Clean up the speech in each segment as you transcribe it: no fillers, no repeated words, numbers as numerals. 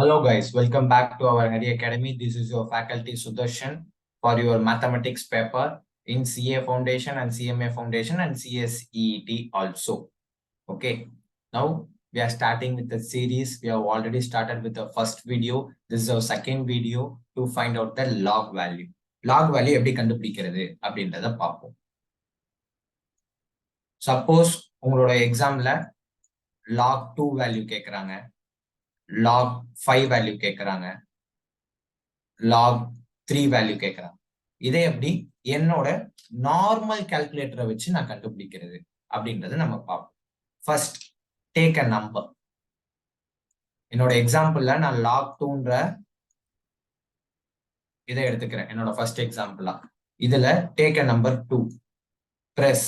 Hello guys, welcome back to our Hari Academy. This is your faculty Sudarshan for your mathematics paper in CA Foundation and CMA Foundation and cseet also. Okay, now we are starting with the series. We have already started with the first video. This is our second video to find out the log value. Log value எப்படி கண்டுபிடிக்கிறது அப்படின்றத பார்ப்போம். Suppose உங்களோட எக்ஸாம்ல log 2 value கேட்குறாங்க, log 5 value கேட்குறாங்க, log 3 value கேட்குறாங்க. இதை எப்படி என்னோட நார்மல் கால்குலேட்டரை வச்சு நான் கண்டுபிடிக்கிறது அப்படின்றது நம்ம பார்ப்போம். First take a number. என்னோட எக்ஸாம்பிள்ல நான் log 2ன்ற இதை எடுத்துக்கிறேன். என்னோட ஃபர்ஸ்ட் எக்ஸாம்பிளா இதுல take a number 2. press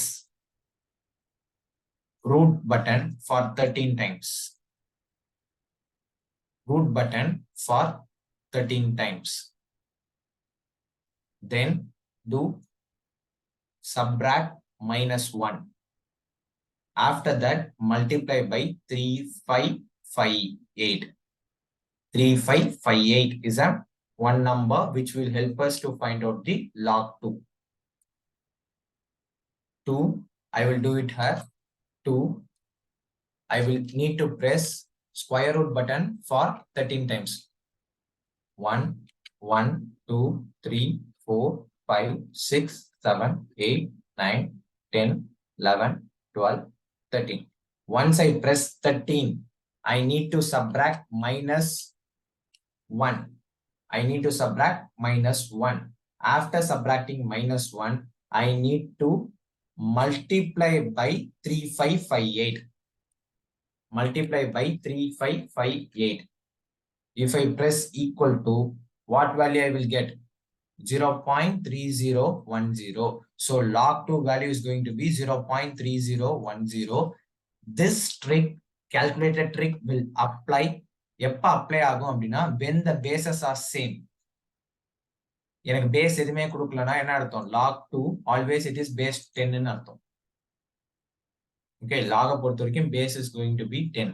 root button for 13 times. Root button for 13 times. Then do subtract -1. After that, multiply by 3558. 3558 is a one number which will help us to find out the log 2. 2, I will do it here. 2, I will need to press square root button for 13 times. 1, 1, 2, 3, 4, 5, 6, 7, 8, 9, 10, 11, 12, 13. Once I press 13, I need to subtract -1. I need to subtract -1. After subtracting -1, I need to multiply by 3558. Multiply by 3558. If I press equal to, what value I will get? 0.3010. So log 2 value is going to be 0.3010. This trick, calculated trick, will apply. எப்ப apply ஆகும் அப்படின்னா when the bases are same. எனக்கு base எதுவுமே கொடுக்கலன்னா என்ன அர்த்தம்? log 2 always it is base 10 ன்னு அர்த்தம். Okay, log பொறுத்த வரைக்கும் base is going to be 10.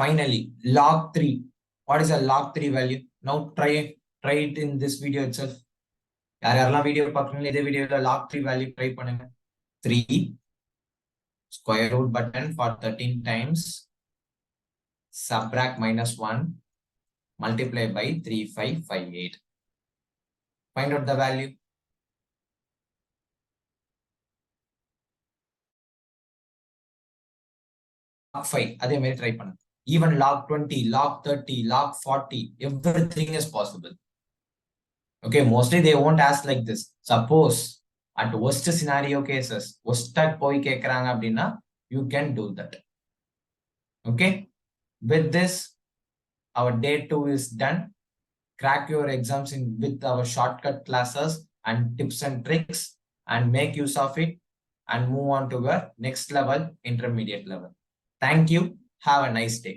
Finally, log 3. What is a log 3 value? Now try it in this video itself. யாரெல்லாம் வீடியோ பார்க்கறீங்களோ இதே வீடியோல log 3 value try பண்ணுங்க. 3 square root button for 13 times, subtract -1, multiply by 3558. Find out the value. log 5 அதே மாதிரி try பண்ணுங்க. Even log 20, log 30, log 40, everything is possible. Okay, mostly they won't ask like this. Suppose at worst scenario cases, worst போய் கேக்குறாங்க அப்படின்னா you can do that. Okay, with this our day 2 is done. Crack your exams with our shortcut classes and tips and tricks and make use of it and move on to your next level, intermediate level. Thank you. Have a nice day.